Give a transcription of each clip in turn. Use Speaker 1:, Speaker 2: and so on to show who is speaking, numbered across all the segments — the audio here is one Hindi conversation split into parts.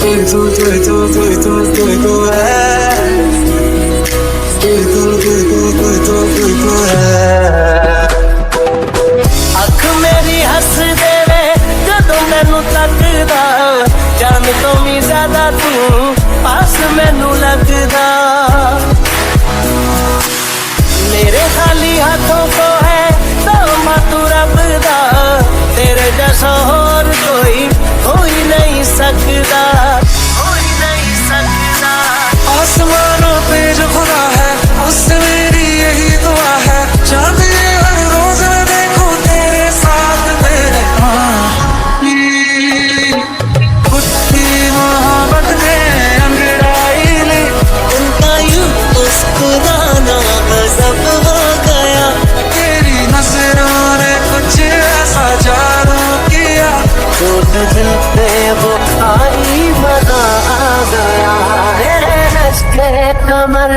Speaker 1: तू है, तू है। अख मेरी हस देवे जदों मैनू तकदा, जान तो भी ज्यादा तू पास मैनू लगदा। मेरे खाली हाथों को है दामा तू रब दा, तेरे जैसा और कोई हो ही नहीं सकता, हो ही नहीं सकता। आसमानों पे जो खुदा है उससे मेरी यही दुआ है, चांद ये हर रोज मैं देखूं तेरे साथ मेरे। खुदी मोहब्बत ने अंगड़ाई ली, उनका यूं मुस्कुराना गजब हो गया। तेरी नजरों ने कुछ ऐसा जादू किया, जो दिल पे वो आई मजा आ गया। के कमर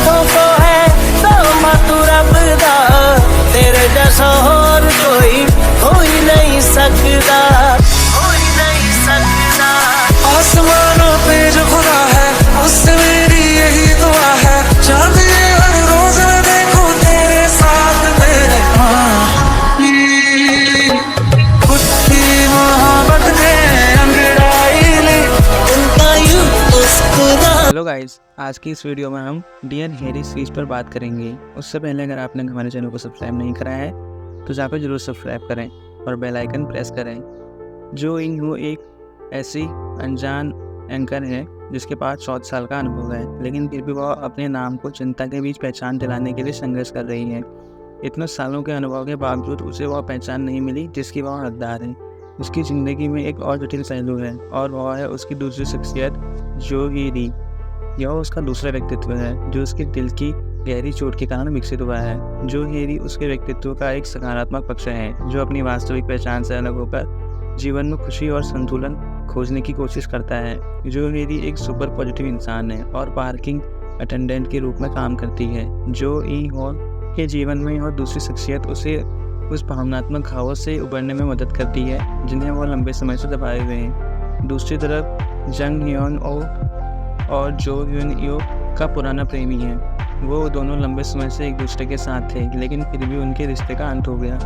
Speaker 1: हाथों को है तो मातू रब दा, तेरे जैसा और कोई हो ही नहीं सकता, हो ही नहीं सकता।
Speaker 2: आसमानों पे जो खुदा है उससे मेरी यही दुआ है, चांद ये हर रोज मैं देखूं तेरे साथ मेरे। कुत्ती मोहब्बत ने अंगड़ाई ली
Speaker 1: उनका यूं मुस्कुरा।
Speaker 3: हेलो गाइस, आज की इस वीडियो में हम डियर हैरी सीरीज पर बात करेंगे। उससे पहले अगर आपने हमारे चैनल को सब्सक्राइब नहीं करा है तो जाकर जरूर सब्सक्राइब करें और बेल आइकन प्रेस करें। जो इंग एक ऐसी अनजान एंकर है जिसके पास 14 साल का अनुभव है, लेकिन फिर भी वह अपने नाम को जनता के बीच पहचान दिलाने के लिए संघर्ष कर रही है। इतने सालों के अनुभव के बावजूद उसे वह पहचान नहीं मिली जिसकी वह हकदार है। उसकी ज़िंदगी में एक और जटिल पहलू है और वह है उसकी दूसरी शख्सियत जो हीरी। यह उसका दूसरा व्यक्तित्व है जो उसके दिल की गहरी चोट के कारण विकसित हुआ है। जो हीरी उसके व्यक्तित्व का एक सकारात्मक पक्ष है जो अपनी वास्तविक पहचान से अलग होकर जीवन में खुशी और संतुलन खोजने की कोशिश करता है। जो हीरी एक सुपर पॉजिटिव इंसान है और पार्किंग अटेंडेंट के रूप में काम करती है। जो ई हॉल के जीवन में और दूसरी शख्सियत उसे उस भावनात्मक घावों से उबरने में मदद करती है जिन्हें वह लंबे समय से दबाए हुए हैं। दूसरी तरफ जंग ह्योन ओ और जो ह्यून यो का पुराना प्रेमी है। वो दोनों लंबे समय से एक दूसरे के साथ थे, लेकिन फिर भी उनके रिश्ते का अंत हो गया।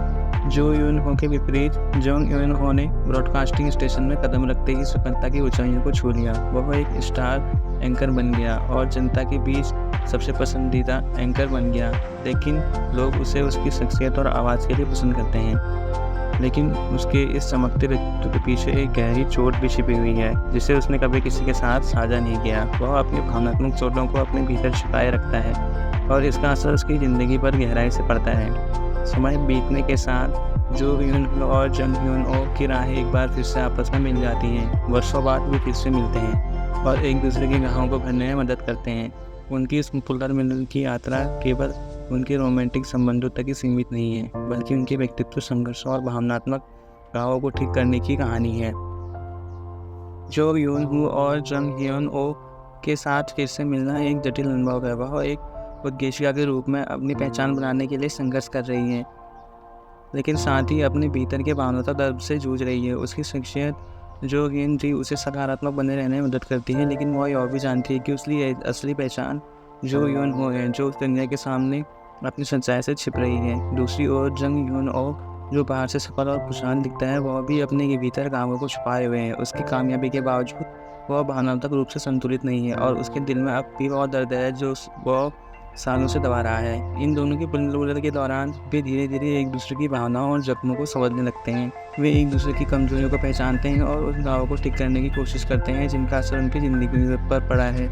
Speaker 3: जो ह्यून हो के विपरीत जोंग ह्यून हो ने ब्रॉडकास्टिंग स्टेशन में कदम रखते ही सफलता की ऊंचाइयों को छू लिया। वह एक स्टार एंकर बन गया और जनता के बीच सबसे पसंदीदा एंकर बन गया। लेकिन लोग उसे उसकी शख्सियत और आवाज़ के लिए पसंद करते हैं, लेकिन उसके इस चमकते व्यक्तित्व के पीछे एक गहरी चोट भी छिपी हुई है जिसे उसने कभी किसी के साथ साझा नहीं किया। वह अपनी भावनात्मक चोटों को अपने भीतर छिपाए रखता है और इसका असर उसकी ज़िंदगी पर गहराई से पड़ता है। समय बीतने के साथ जो ह्यून और जंग ह्यून ओ की राहें एक बार फिर से आपस में मिल जाती हैं। वर्षों बाद भी फिर से मिलते हैं और एक दूसरे की घावों को भरने में मदद करते हैं। उनकी इस पुनर्मिलन की यात्रा केवल उनके रोमांटिक संबंधों तक ही सीमित नहीं है, बल्कि उनके व्यक्तित्व संघर्ष और भावनात्मक घावों को ठीक करने की कहानी है। जो ह्यून हू और जंग ह्योन ओ के साथ फिर से मिलना एक जटिल अनुभव है। वह एक उद्देशिका के रूप में अपनी पहचान बनाने के लिए संघर्ष कर रही है, लेकिन साथ ही अपने भीतर के भावनात्मक दर्द से जूझ रही है। उसकी शख्सियत जो ह्यून थी उसे सकारात्मक बने रहने में मदद करती है, लेकिन वह यह भी जानती है कि उसकी असली पहचान जो ह्यून हो है जो उस दुनिया के सामने अपनी सच्चाई से छिप रही है। दूसरी ओर जंग ह्योन ओ जो बाहर से सफल और खुशहाल दिखता है, वह भी अपने के भीतर घावों को छुपाए हुए है। उसकी कामयाबी के बावजूद वह भावनात्मक रूप से संतुलित नहीं है और उसके दिल में अब भी वह दर्द है जो वह सालों से दबा रहा है। इन दोनों की पुनर्मिलन के दौरान वे धीरे धीरे एक दूसरे की भावनाओं और जख्मों को समझने लगते हैं। वे एक दूसरे की कमजोरियों को पहचानते हैं और उस घावों को ठीक करने की कोशिश करते हैं जिनका असर उनकी ज़िंदगी पर पड़ा है।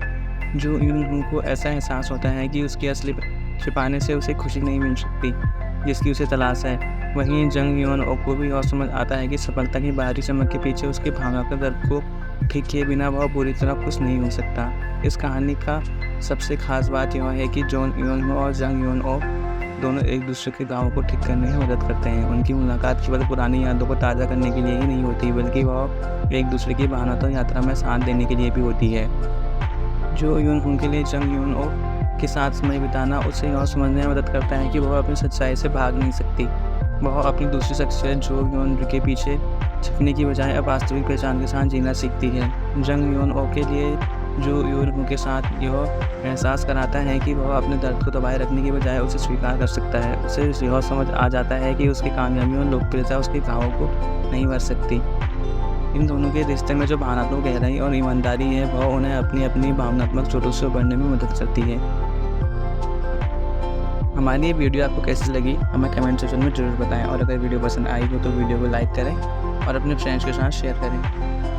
Speaker 3: जो ह्यून को ऐसा एहसास होता है कि उसकी असली छिपाने से उसे खुशी नहीं मिल सकती जिसकी उसे तलाश है। वहीं जंग ह्योन ओ को भी और समझ आता है कि सफलता की बाहरी चमक के पीछे उसकी भावनात्मक दर्द को ठीक किए बिना वह पूरी तरह खुश नहीं हो सकता। इस कहानी का सबसे खास बात यह है कि जॉन ह्योन हो और जंग ह्योन ओ दोनों एक दूसरे के घावों को ठीक करने में मदद करते हैं। उनकी मुलाकात केवल पुरानी यादों को ताज़ा करने के लिए ही नहीं होती, बल्कि वह एक दूसरे की भावनात्मक यात्रा में साथ देने के लिए भी होती है। जो ह्योन के लिए जंग ह्योन ओ के साथ समय बिताना उसे यह समझने में मदद करता है कि वह अपनी सच्चाई से भाग नहीं सकती। वह अपनी दूसरी शख्सियत जो ह्योन के पीछे छिपने की बजाय अब वास्तविक पहचान के साथ जीना सीखती है। जंग ह्योन ओ के लिए जो ह्योन के साथ यह एहसास कराता है कि वह अपने दर्द को दबाए रखने की बजाय उसे स्वीकार कर सकता है। उसे यह समझ आ जाता है कि उसकी कामयाबी और लोकप्रियता उसके घावों को नहीं भर सकती। इन दोनों के रिश्ते में जो भावनात्मक गहराई और ईमानदारी है वह उन्हें अपनी अपनी भावनात्मक चोटों से उबरने में मदद करती है। हमारी ये वीडियो आपको कैसी लगी हमें कमेंट सेक्शन में जरूर बताएं और अगर वीडियो पसंद आई हो तो वीडियो को लाइक करें और अपने फ्रेंड्स के साथ शेयर करें।